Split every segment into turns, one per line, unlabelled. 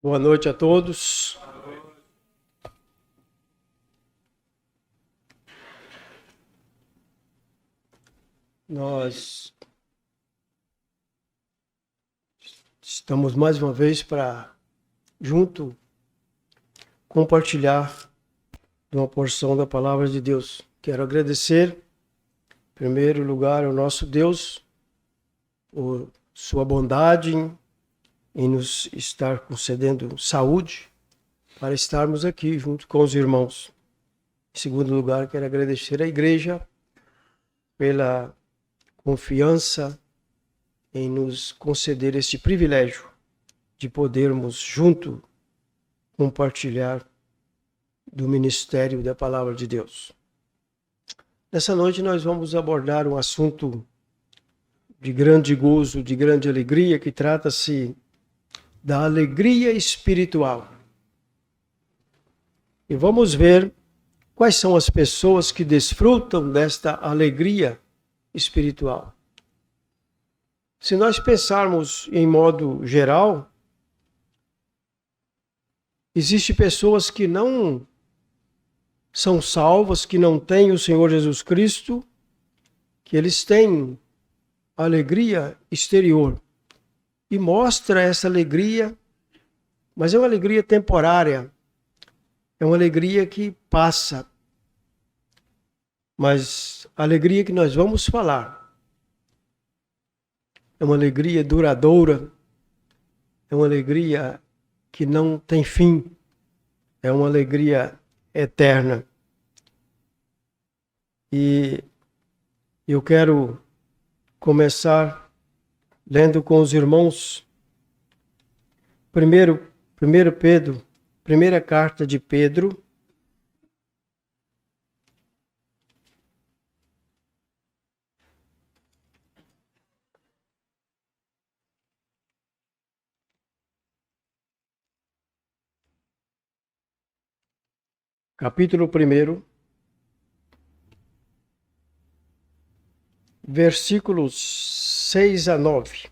Boa noite a todos. Nós estamos mais uma vez para junto compartilhar de uma porção da palavra de Deus. Quero agradecer, em primeiro lugar, ao nosso Deus por sua bondade em nos estar concedendo saúde para estarmos aqui junto com os irmãos. Em segundo lugar, quero agradecer à igreja pela confiança em nos conceder este privilégio de podermos junto compartilhar do ministério da palavra de Deus. Nessa noite nós vamos abordar um assunto de grande gozo, de grande alegria, que trata-se da alegria espiritual. E vamos ver quais são as pessoas que desfrutam desta alegria espiritual. Se nós pensarmos em modo geral, existem pessoas que não são salvas, que não têm o Senhor Jesus Cristo, que eles têm alegria exterior. E mostra essa alegria, mas é uma alegria temporária. É uma alegria que passa. Mas a alegria que nós vamos falar é uma alegria duradoura, é uma alegria que não tem fim, é uma alegria eterna. E eu quero começar lendo com os irmãos primeira carta de Pedro, capítulo 1, versículos 6 a 9.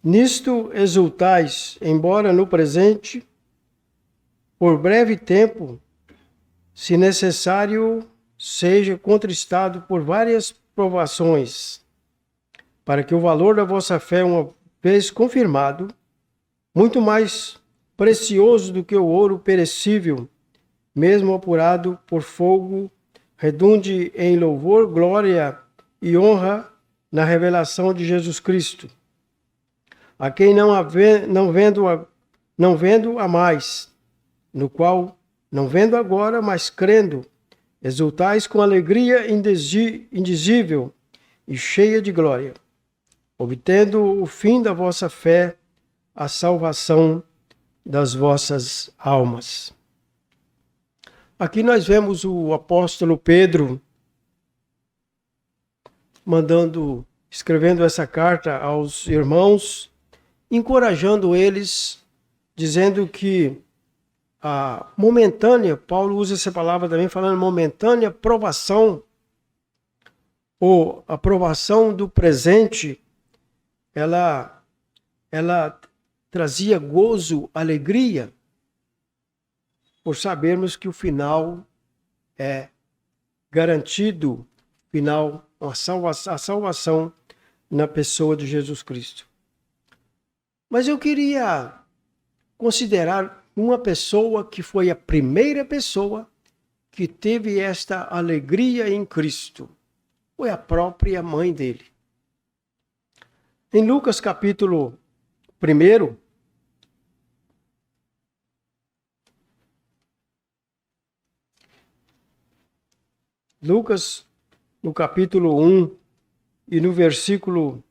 Nisto exultais, embora no presente, por breve tempo, se necessário, seja contristado por várias provações, para que o valor da vossa fé, uma vez confirmado, muito mais precioso do que o ouro perecível, mesmo apurado por fogo, redunde em louvor, glória e honra na revelação de Jesus Cristo, a quem não vendo a mais, no qual, não vendo agora, mas crendo, exultais com alegria indizível e cheia de glória, obtendo o fim da vossa fé, a salvação das vossas almas. Aqui nós vemos o apóstolo Pedro escrevendo essa carta aos irmãos, encorajando eles, dizendo que a momentânea, Paulo usa essa palavra também, falando momentânea provação, ou a provação do presente, ela trazia gozo, alegria, por sabermos que o final é garantido, a salvação na pessoa de Jesus Cristo. Mas eu queria considerar uma pessoa que foi a primeira pessoa que teve esta alegria em Cristo. Foi a própria mãe dele. Em Lucas capítulo 1, Lucas, no capítulo 1 e no versículo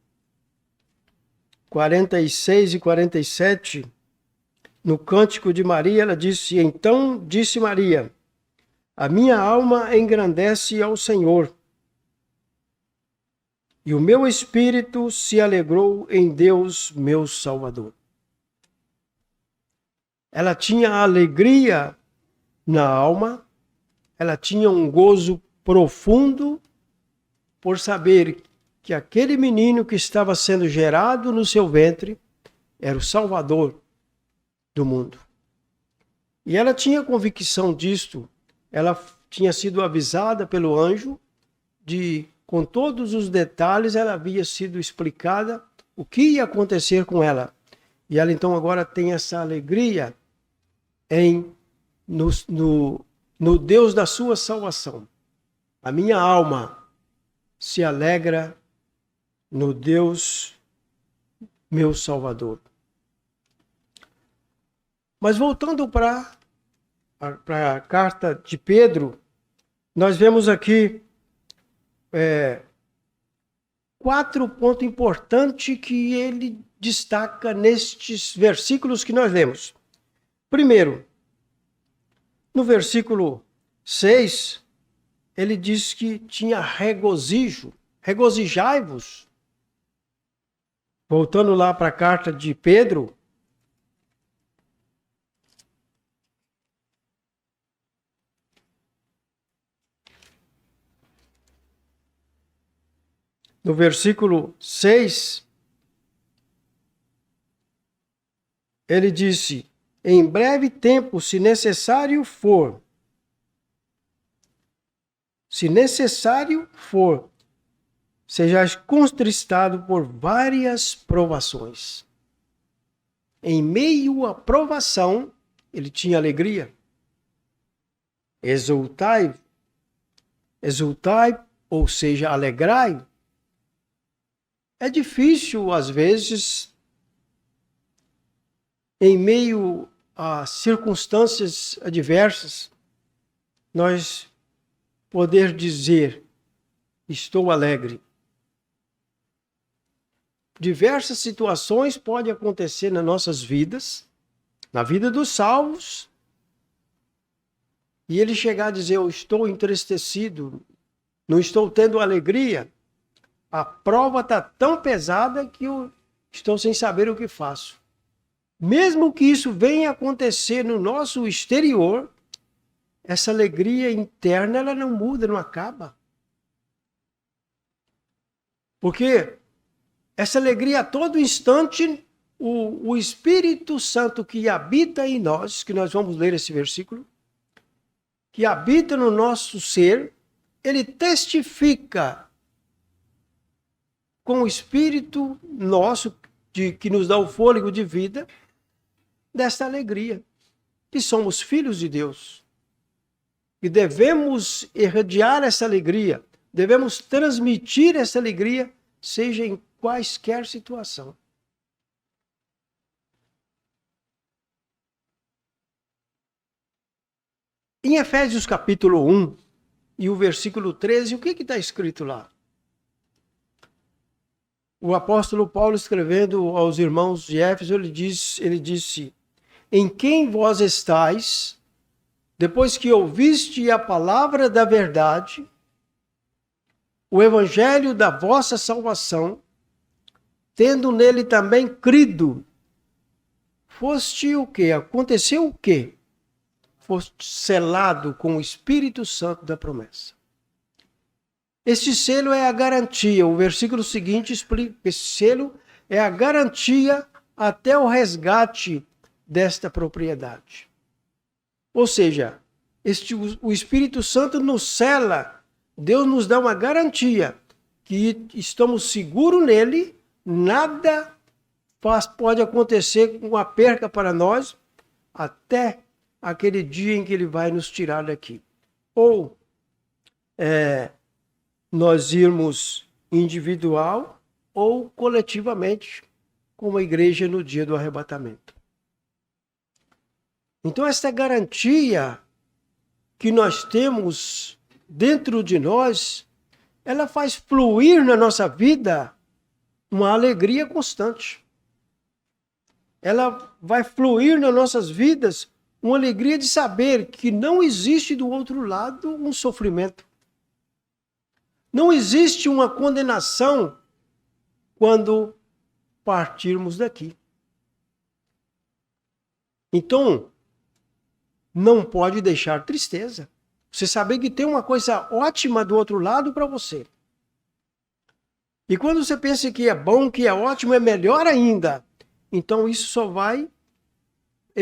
46 e 47, no Cântico de Maria, ela disse: Então disse Maria, a minha alma engrandece ao Senhor, e o meu espírito se alegrou em Deus, meu Salvador. Ela tinha alegria na alma, ela tinha um gozo profundo por saber que aquele menino que estava sendo gerado no seu ventre era o Salvador do mundo. E ela tinha convicção disto. Ela tinha sido avisada pelo anjo com todos os detalhes, ela havia sido explicada o que ia acontecer com ela. E ela então agora tem essa alegria no Deus da sua salvação. A minha alma se alegra no Deus meu Salvador. Mas voltando para a carta de Pedro, nós vemos aqui 4 pontos importantes que ele destaca nestes versículos que nós lemos. Primeiro, no versículo 6, ele diz que tinha regozijo, regozijai-vos. Voltando lá para a carta de Pedro, no versículo 6, ele disse: em breve tempo, se necessário for, sejais contristado por várias provações. Em meio à provação, ele tinha alegria. Exultai, ou seja, alegrai. É difícil, às vezes, em meio a circunstâncias adversas, nós poder dizer, estou alegre. Diversas situações podem acontecer nas nossas vidas, na vida dos salvos, e ele chegar a dizer, eu estou entristecido, não estou tendo alegria, a prova está tão pesada que eu estou sem saber o que faço. Mesmo que isso venha acontecer no nosso exterior, essa alegria interna ela não muda, não acaba. Porque essa alegria a todo instante, o Espírito Santo que habita em nós, que nós vamos ler esse versículo, que habita no nosso ser, ele testifica com o Espírito nosso, que nos dá o fôlego de vida, desta alegria, que somos filhos de Deus. E devemos irradiar essa alegria, devemos transmitir essa alegria, seja em quaisquer situação. Em Efésios capítulo 1 e o versículo 13, o que está escrito lá? O apóstolo Paulo, escrevendo aos irmãos de Éfeso, ele disse, em quem vós estáis, depois que ouviste a palavra da verdade, o evangelho da vossa salvação, tendo nele também crido, foste o quê? Aconteceu o quê? Foste selado com o Espírito Santo da promessa. Este selo é a garantia. O versículo seguinte explica que esse selo é a garantia até o resgate desta propriedade. Ou seja, o Espírito Santo nos sela. Deus nos dá uma garantia que estamos seguros nele, nada pode acontecer com a perca para nós até aquele dia em que ele vai nos tirar daqui. Ou nós irmos individual ou coletivamente, como a igreja no dia do arrebatamento. Então, esta garantia que nós temos dentro de nós, ela faz fluir na nossa vida uma alegria constante. Ela vai fluir nas nossas vidas uma alegria de saber que não existe do outro lado um sofrimento. Não existe uma condenação quando partirmos daqui. Então, não pode deixar tristeza. Você saber que tem uma coisa ótima do outro lado para você. E quando você pensa que é bom, que é ótimo, é melhor ainda. Então isso só vai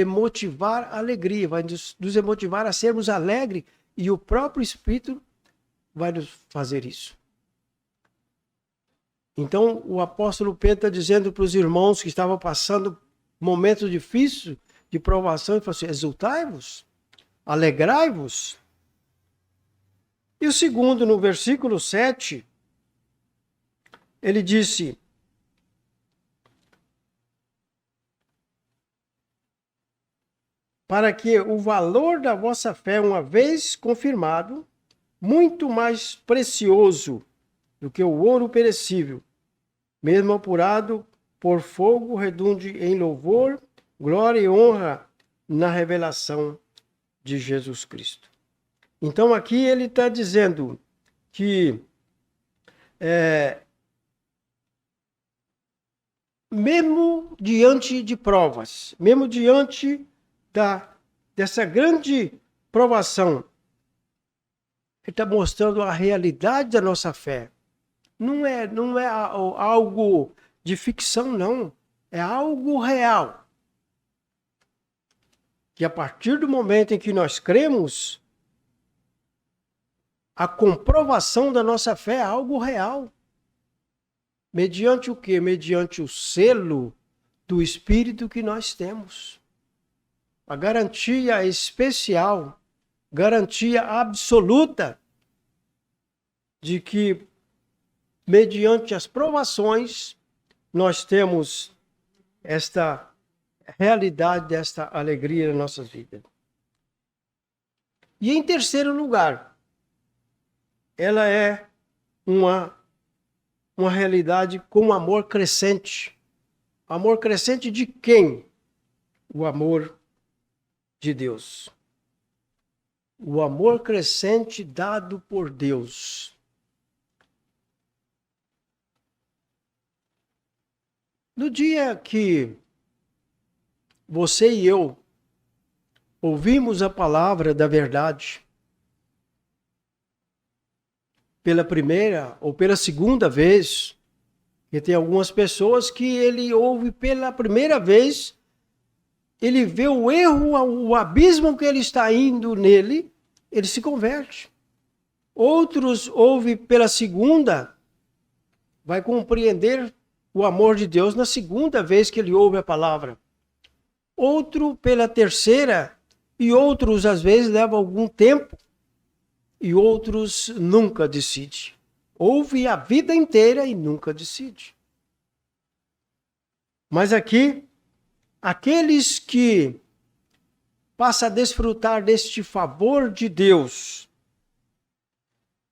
motivar a alegria, vai nos motivar a sermos alegres, e o próprio Espírito vai nos fazer isso. Então o apóstolo Pedro está dizendo para os irmãos que estavam passando momentos difíceis de provação, ele falou assim: exultai-vos, alegrai-vos. E o segundo, no versículo 7, ele disse: para que o valor da vossa fé, uma vez confirmado, muito mais precioso do que o ouro perecível, mesmo apurado por fogo, redunde em louvor, glória e honra na revelação de Jesus Cristo. Então aqui ele está dizendo que mesmo diante de provas, mesmo diante dessa grande provação, ele está mostrando a realidade da nossa fé. Não é algo de ficção, não. É algo real. Que a partir do momento em que nós cremos, a comprovação da nossa fé é algo real. Mediante o quê? Mediante o selo do Espírito que nós temos. A garantia especial, garantia absoluta de que, mediante as provações, nós temos esta realidade, desta alegria na nossa vida. E em terceiro lugar, ela é uma realidade com amor crescente. Amor crescente de quem? O amor de Deus. O amor crescente dado por Deus. No dia que você e eu ouvimos a palavra da verdade, pela primeira ou pela segunda vez, porque tem algumas pessoas que ele ouve pela primeira vez, ele vê o erro, o abismo que ele está indo nele, ele se converte. Outros ouvem pela segunda, vai compreender o amor de Deus na segunda vez que ele ouve a palavra. Outro pela terceira, e outros às vezes levam algum tempo, e outros nunca decidem. Ouve a vida inteira e nunca decide. Mas aqui, aqueles que passam a desfrutar deste favor de Deus,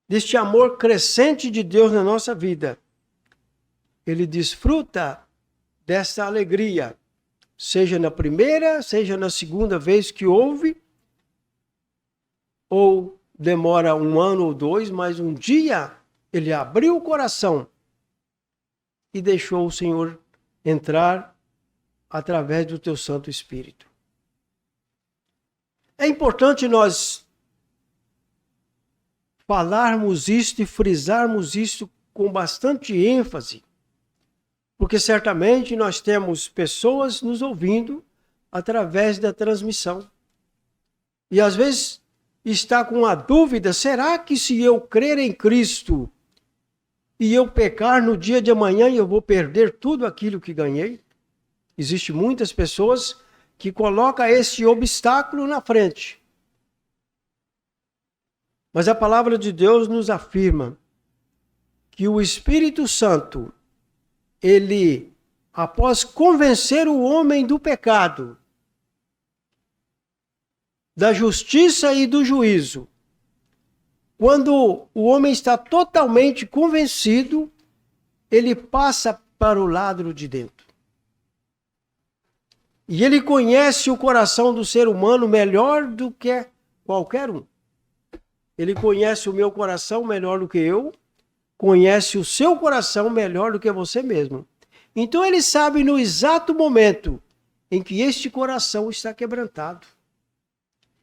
deste amor crescente de Deus na nossa vida, ele desfruta dessa alegria, seja na primeira, seja na segunda vez que ouve, ou demora 1 ano ou 2, mas um dia ele abriu o coração e deixou o Senhor entrar através do teu Santo Espírito. É importante nós falarmos isto e frisarmos isto com bastante ênfase, porque certamente nós temos pessoas nos ouvindo através da transmissão. E às vezes está com a dúvida: será que se eu crer em Cristo e eu pecar no dia de amanhã eu vou perder tudo aquilo que ganhei? Existem muitas pessoas que colocam esse obstáculo na frente. Mas a palavra de Deus nos afirma que o Espírito Santo, ele, após convencer o homem do pecado, da justiça e do juízo, quando o homem está totalmente convencido, ele passa para o lado de dentro. E ele conhece o coração do ser humano melhor do que qualquer um. Ele conhece o meu coração melhor do que eu, conhece o seu coração melhor do que você mesmo. Então ele sabe no exato momento em que este coração está quebrantado.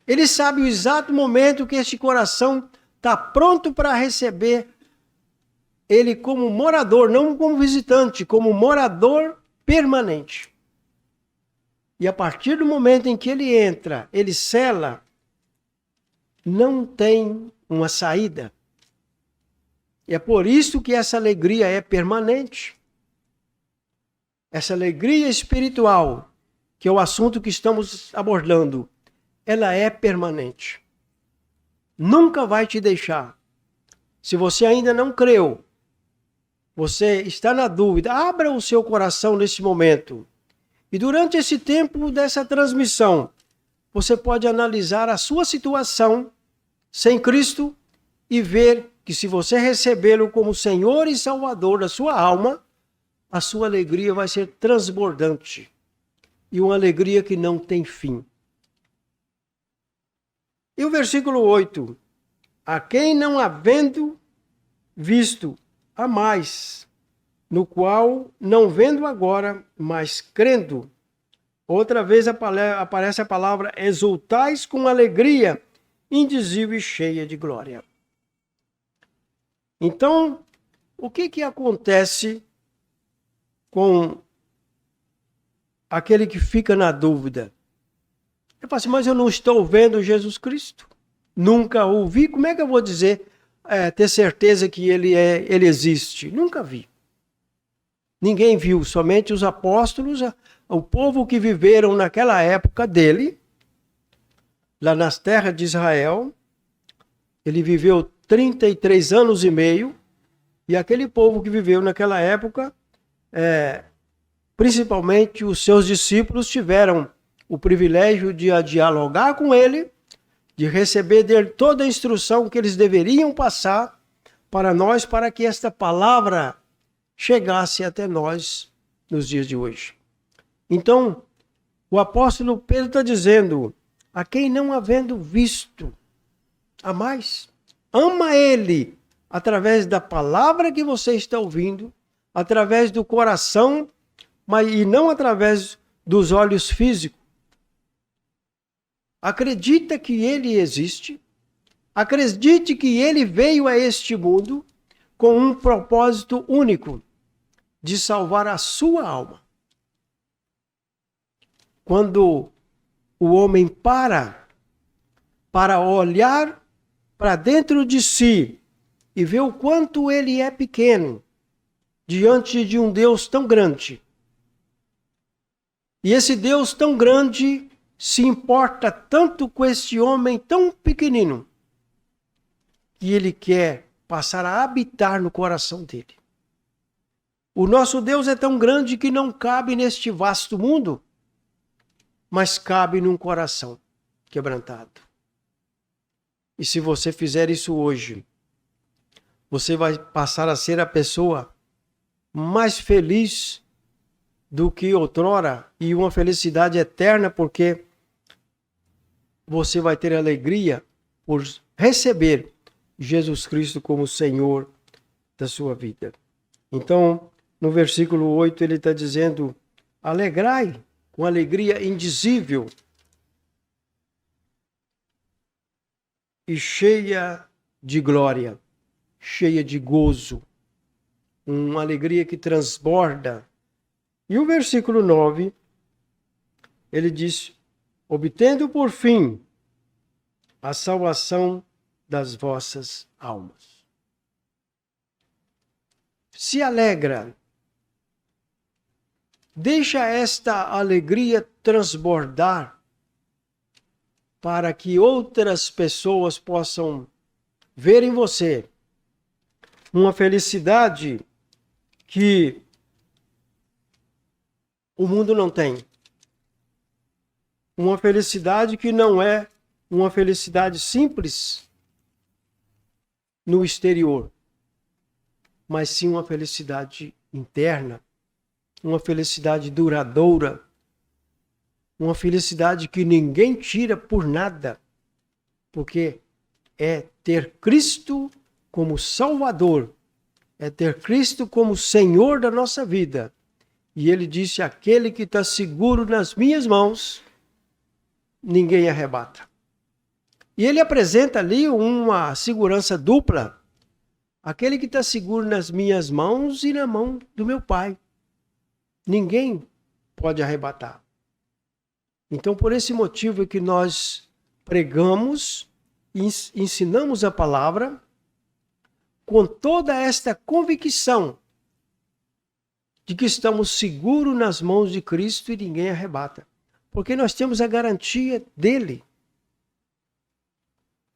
Ele sabe o exato momento que este coração está pronto para receber ele como morador, não como visitante, como morador permanente. E a partir do momento em que ele entra, ele sela, não tem uma saída. E é por isso que essa alegria é permanente. Essa alegria espiritual, que é o assunto que estamos abordando, ela é permanente. Nunca vai te deixar. Se você ainda não creu, você está na dúvida, abra o seu coração nesse momento. E durante esse tempo dessa transmissão, você pode analisar a sua situação sem Cristo e ver que se você recebê-lo como Senhor e Salvador da sua alma, a sua alegria vai ser transbordante. E uma alegria que não tem fim. E o versículo 8. A quem não havendo visto a mais, no qual não vendo agora, mas crendo. Outra vez aparece a palavra exultais com alegria indizível e cheia de glória. Então, o que acontece com aquele que fica na dúvida? Ele fala assim, mas eu não estou vendo Jesus Cristo. Nunca o vi. Como é que eu vou dizer, ter certeza que ele existe? Nunca vi. Ninguém viu, somente os apóstolos, o povo que viveram naquela época dele, lá nas terras de Israel. Ele viveu 33 anos e meio, e aquele povo que viveu naquela época, principalmente os seus discípulos, tiveram o privilégio de dialogar com ele, de receber dele toda a instrução que eles deveriam passar para nós, para que esta palavra chegasse até nós nos dias de hoje. Então, o apóstolo Pedro está dizendo, a quem não havendo visto a mais, ama ele através da palavra que você está ouvindo, através do coração, e não através dos olhos físicos. Acredita que ele existe, acredite que ele veio a este mundo com um propósito único, de salvar a sua alma. Quando o homem para olhar para dentro de si e ver o quanto ele é pequeno diante de um Deus tão grande. E esse Deus tão grande se importa tanto com esse homem tão pequenino que ele quer passar a habitar no coração dele. O nosso Deus é tão grande que não cabe neste vasto mundo, mas cabe num coração quebrantado. E se você fizer isso hoje, você vai passar a ser a pessoa mais feliz do que outrora, e uma felicidade eterna, porque você vai ter alegria por receber Jesus Cristo como Senhor da sua vida. Então, no versículo 8, ele está dizendo, alegrai com alegria indizível e cheia de glória, cheia de gozo, uma alegria que transborda. E o versículo 9, ele diz, obtendo por fim a salvação das vossas almas. Se alegra, deixa esta alegria transbordar para que outras pessoas possam ver em você uma felicidade que o mundo não tem. Uma felicidade que não é uma felicidade simples no exterior, mas sim uma felicidade interna, uma felicidade duradoura, uma felicidade que ninguém tira por nada, porque é ter Cristo como Salvador, é ter Cristo como Senhor da nossa vida. E ele disse, aquele que está seguro nas minhas mãos, ninguém arrebata. E ele apresenta ali uma segurança dupla. aquele que está seguro nas minhas mãos e na mão do meu Pai. Ninguém pode arrebatar. Então, por esse motivo é que nós pregamos, ensinamos a palavra com toda esta convicção de que estamos seguros nas mãos de Cristo e ninguém arrebata. Porque nós temos a garantia dele.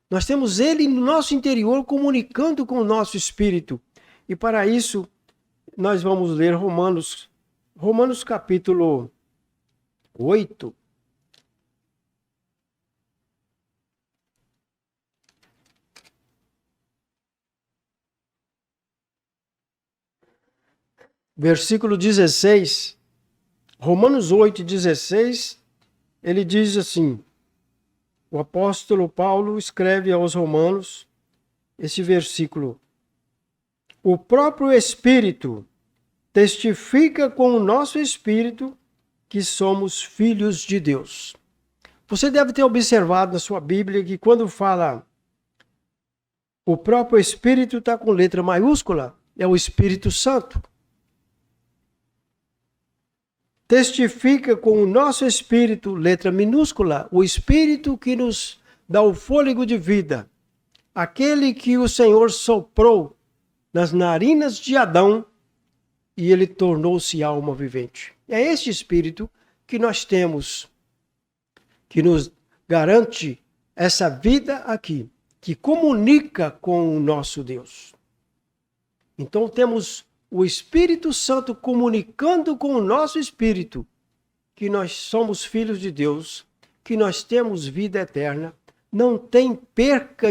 Nós temos ele no nosso interior comunicando com o nosso espírito. E para isso, nós vamos ler Romanos capítulo 8. Versículo 16. Romanos 8, 16, ele diz assim, o apóstolo Paulo escreve aos Romanos esse versículo. O próprio Espírito testifica com o nosso espírito que somos filhos de Deus. Você deve ter observado na sua Bíblia que quando fala o próprio Espírito está com letra maiúscula, é o Espírito Santo. Testifica com o nosso espírito, letra minúscula, o espírito que nos dá o fôlego de vida, aquele que o Senhor soprou nas narinas de Adão e ele tornou-se alma vivente. É este espírito que nós temos, que nos garante essa vida aqui, que comunica com o nosso Deus. Então temos o Espírito Santo comunicando com o nosso espírito que nós somos filhos de Deus, que nós temos vida eterna, não tem perca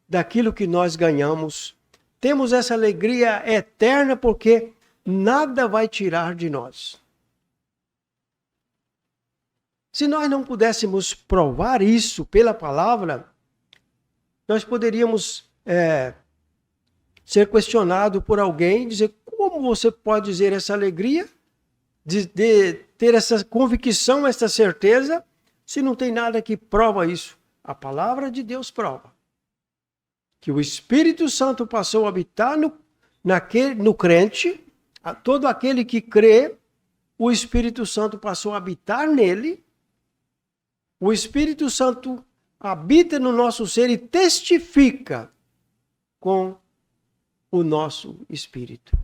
daquilo que nós ganhamos. Temos essa alegria eterna porque nada vai tirar de nós. Se nós não pudéssemos provar isso pela palavra, nós poderíamos ser questionado por alguém, dizer, como você pode dizer essa alegria, de ter essa convicção, essa certeza, se não tem nada que prova isso? A palavra de Deus prova que o Espírito Santo passou a habitar no crente, todo aquele que crê, o Espírito Santo passou a habitar nele, o Espírito Santo habita no nosso ser e testifica com o nosso espírito.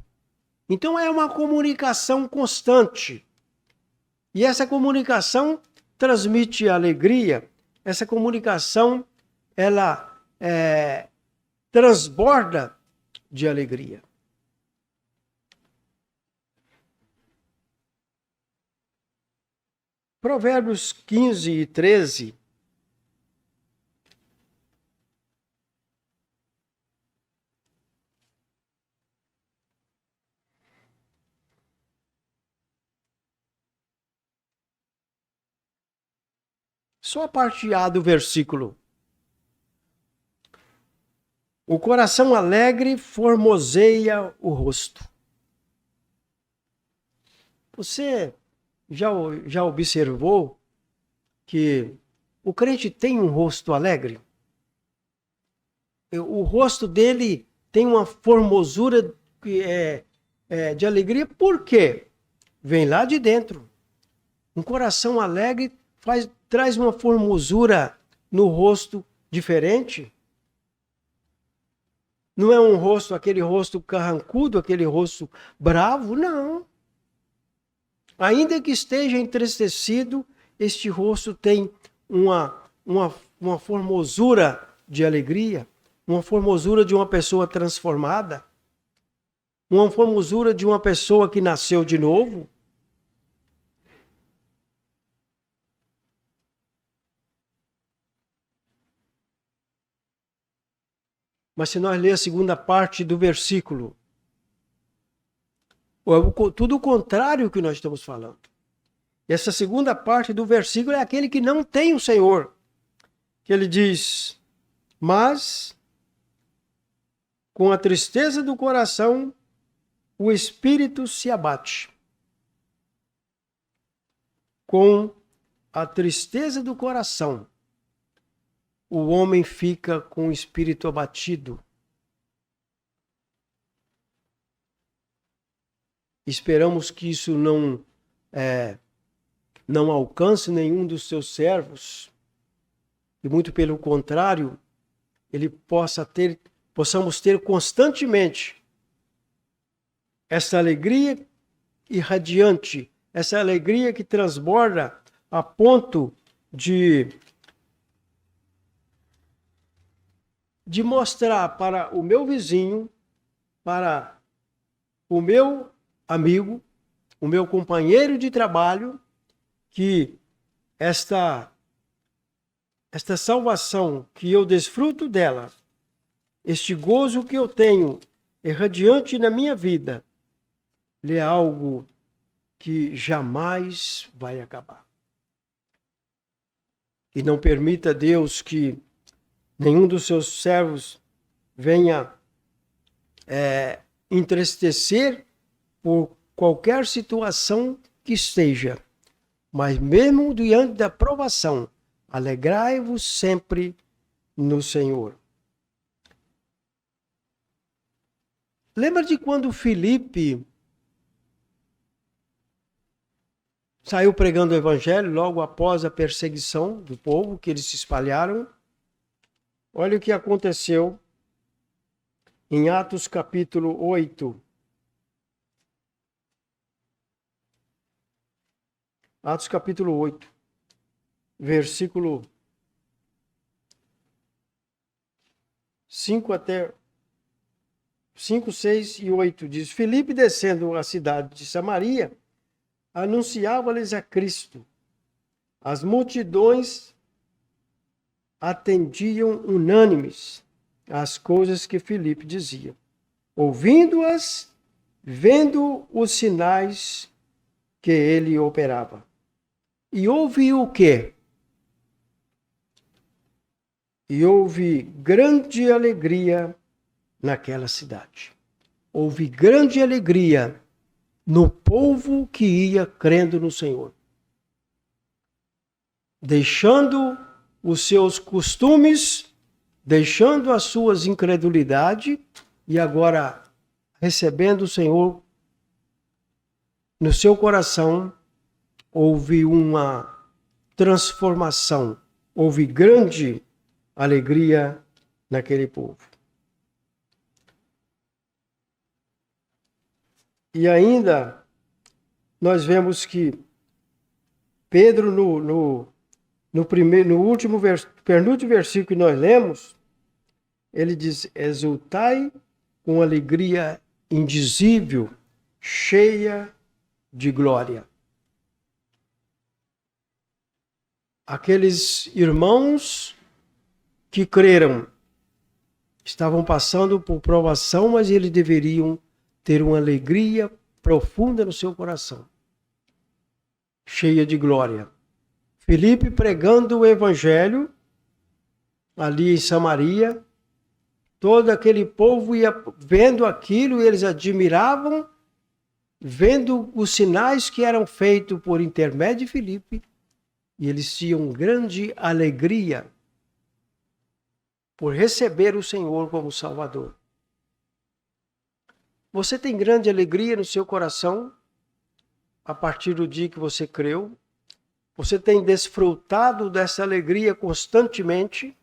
Então é uma comunicação constante. E essa comunicação transmite alegria. Essa comunicação, ela transborda de alegria. Provérbios 15 e 13. Só a parte A do versículo. O coração alegre formoseia o rosto. Você já observou que o crente tem um rosto alegre? O rosto dele tem uma formosura de alegria. Por quê? Vem lá de dentro. Um coração alegre traz uma formosura no rosto diferente. Não é um rosto, aquele rosto carrancudo, aquele rosto bravo, não. Ainda que esteja entristecido, este rosto tem uma formosura de alegria, uma formosura de uma pessoa transformada, uma formosura de uma pessoa que nasceu de novo. Mas se nós ler a segunda parte do versículo, tudo o contrário que nós estamos falando. Essa segunda parte do versículo é aquele que não tem o Senhor. Que ele diz, mas com a tristeza do coração, o espírito se abate. Com a tristeza do coração, o homem fica com o espírito abatido. Esperamos que isso não alcance nenhum dos seus servos, e muito pelo contrário, possamos ter constantemente essa alegria irradiante, essa alegria que transborda a ponto de mostrar para o meu vizinho, para o meu amigo, o meu companheiro de trabalho, que esta salvação que eu desfruto dela, este gozo que eu tenho irradiante na minha vida, é algo que jamais vai acabar. E não permita, Deus, que nenhum dos seus servos venha entristecer por qualquer situação que esteja. Mas mesmo diante da provação, alegrai-vos sempre no Senhor. Lembra de quando Filipe saiu pregando o evangelho logo após a perseguição do povo, que eles se espalharam? Olha o que aconteceu em Atos capítulo 8. Atos capítulo 8, versículo 5, 6 e 8 diz: Filipe, descendo à cidade de Samaria, anunciava-lhes a Cristo. As multidões atendiam unânimes às coisas que Filipe dizia, ouvindo-as, vendo os sinais que ele operava. E houve o quê? E houve grande alegria naquela cidade. Houve grande alegria no povo que ia crendo no Senhor. Deixando os seus costumes, deixando as suas incredulidades e agora recebendo o Senhor no seu coração, houve uma transformação, houve grande alegria naquele povo. E ainda nós vemos que Pedro, no penúltimo versículo que nós lemos, ele diz: exultai com alegria indizível, cheia de glória. Aqueles irmãos que creram estavam passando por provação, mas eles deveriam ter uma alegria profunda no seu coração, cheia de glória. Filipe pregando o evangelho ali em Samaria, todo aquele povo ia vendo aquilo e eles admiravam, vendo os sinais que eram feitos por intermédio de Filipe, e eles tinham grande alegria por receber o Senhor como Salvador. Você tem grande alegria no seu coração a partir do dia que você creu? Você tem desfrutado dessa alegria constantemente?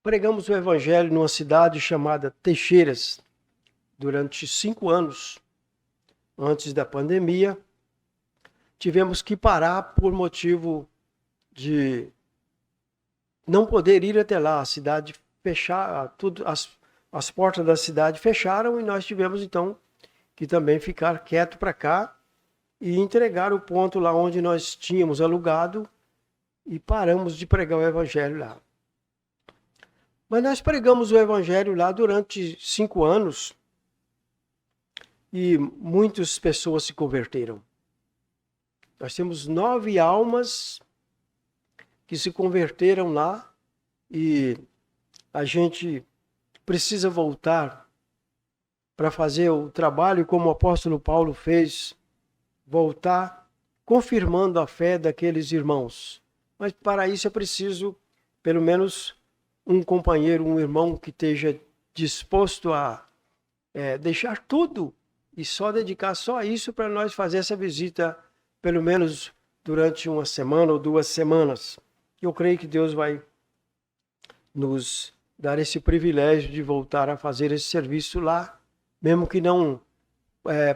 Pregamos o evangelho numa cidade chamada Teixeiras durante 5 anos. Antes da pandemia, tivemos que parar por motivo de não poder ir até lá. A cidade fechar, as portas da cidade fecharam e nós tivemos então que também ficar quieto para cá e entregar o ponto lá onde nós tínhamos alugado e paramos de pregar o evangelho lá. Mas nós pregamos o evangelho lá durante 5 anos e muitas pessoas se converteram. Nós temos 9 almas que se converteram lá e a gente precisa voltar para fazer o trabalho como o apóstolo Paulo fez, voltar confirmando a fé daqueles irmãos. Mas para isso é preciso pelo menos um companheiro, um irmão que esteja disposto a deixar tudo e só dedicar só a isso para nós fazer essa visita, pelo menos durante uma semana ou 2 semanas. Eu creio que Deus vai nos dar esse privilégio de voltar a fazer esse serviço lá, mesmo que não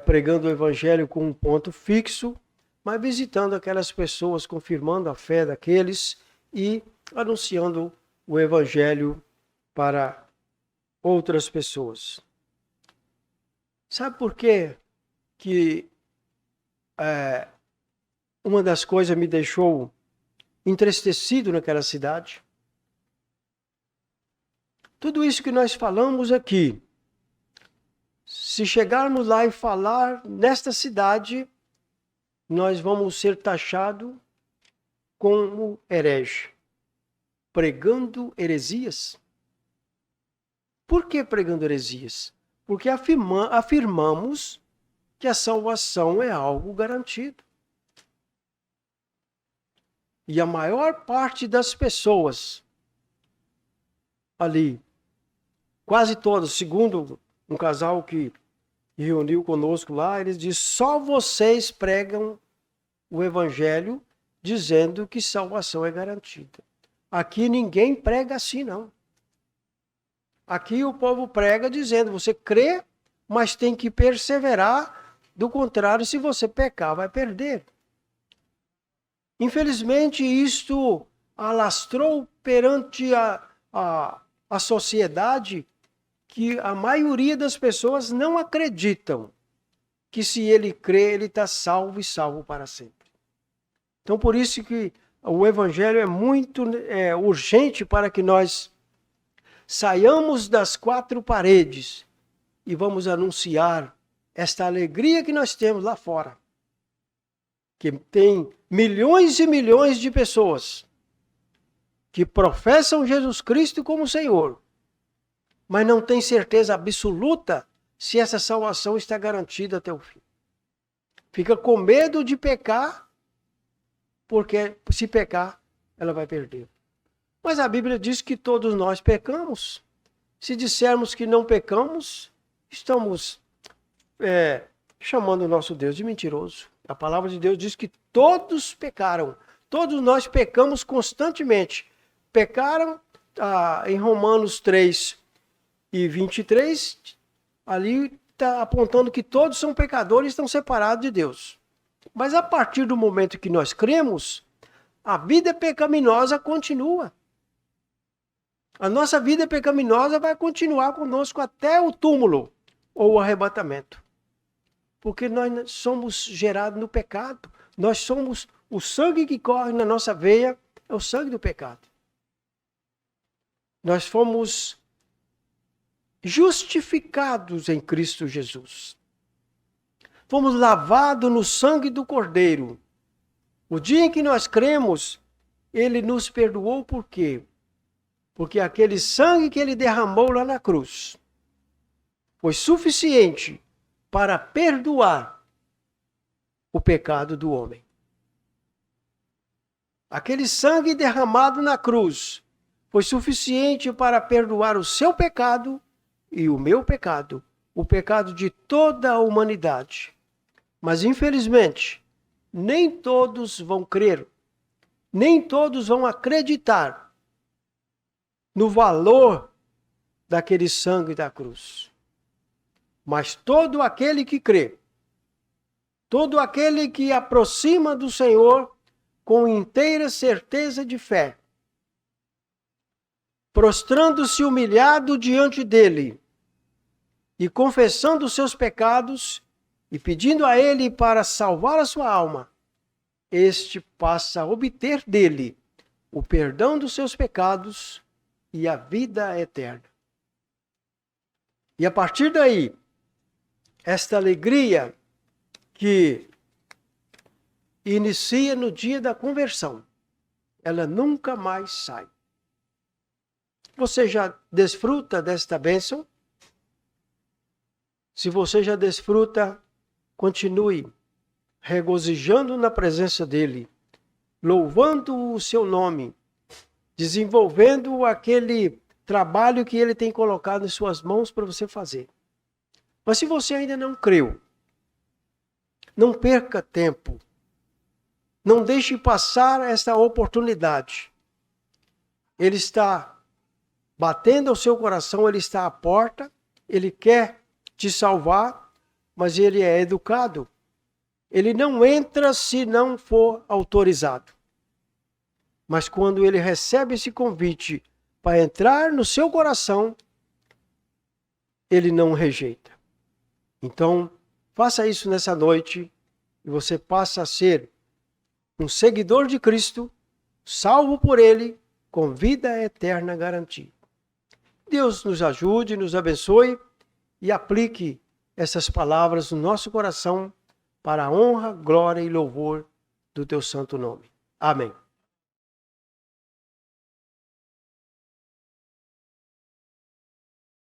pregando o evangelho com um ponto fixo, mas visitando aquelas pessoas, confirmando a fé daqueles e anunciando o evangelho para outras pessoas. Sabe por quê que uma das coisas me deixou entristecido naquela cidade? Tudo isso que nós falamos aqui, se chegarmos lá e falar nesta cidade, nós vamos ser taxados como herege, pregando heresias. Por que pregando heresias? Porque afirmamos que a salvação é algo garantido. E a maior parte das pessoas ali, quase todas, segundo um casal que reuniu conosco lá, eles dizem: só vocês pregam o evangelho dizendo que salvação é garantida. Aqui ninguém prega assim, não. Aqui o povo prega dizendo: você crê, mas tem que perseverar, do contrário, se você pecar, vai perder. Infelizmente, isto alastrou perante a sociedade, que a maioria das pessoas não acreditam que se ele crê, ele está salvo e salvo para sempre. Então, por isso que o evangelho é muito urgente para que nós saiamos das 4 paredes e vamos anunciar esta alegria que nós temos lá fora. Que tem milhões e milhões de pessoas que professam Jesus Cristo como Senhor, mas não tem certeza absoluta se essa salvação está garantida até o fim. Fica com medo de pecar, porque se pecar, ela vai perder. Mas a Bíblia diz que todos nós pecamos. Se dissermos que não pecamos, estamos chamando o nosso Deus de mentiroso. A palavra de Deus diz que todos pecaram. Todos nós pecamos constantemente. Pecaram em Romanos 3:23, ali está apontando que todos são pecadores e estão separados de Deus. Mas a partir do momento que nós cremos, a vida pecaminosa continua. A nossa vida pecaminosa vai continuar conosco até o túmulo ou o arrebatamento. Porque nós somos gerados no pecado. Nós somos, o sangue que corre na nossa veia é o sangue do pecado. Nós fomos justificados em Cristo Jesus. Fomos lavados no sangue do Cordeiro. O dia em que nós cremos, Ele nos perdoou por quê? Porque aquele sangue que Ele derramou lá na cruz foi suficiente para perdoar o pecado do homem. Aquele sangue derramado na cruz foi suficiente para perdoar o seu pecado e o meu pecado, o pecado de toda a humanidade. Mas, infelizmente, nem todos vão crer, nem todos vão acreditar no valor daquele sangue da cruz. Mas todo aquele que crê, todo aquele que aproxima do Senhor com inteira certeza de fé, prostrando-se humilhado diante dele e confessando os seus pecados e pedindo a ele para salvar a sua alma, este passa a obter dele o perdão dos seus pecados e a vida eterna. E a partir daí, esta alegria que inicia no dia da conversão, ela nunca mais sai. Você já desfruta desta bênção? Se você já desfruta, continue regozijando na presença dele, louvando o seu nome desenvolvendo aquele trabalho que ele tem colocado em suas mãos para você fazer. Mas se você ainda não creu, não perca tempo. Não deixe passar esta oportunidade. Ele está batendo ao seu coração, ele está à porta, ele quer te salvar, mas ele é educado. Ele não entra se não for autorizado. Mas quando ele recebe esse convite para entrar no seu coração, ele não rejeita. Então, faça isso nessa noite e você passa a ser um seguidor de Cristo, salvo por Ele, com vida eterna garantida. Deus nos ajude, nos abençoe e aplique essas palavras no nosso coração para a honra, glória e louvor do Teu santo nome. Amém.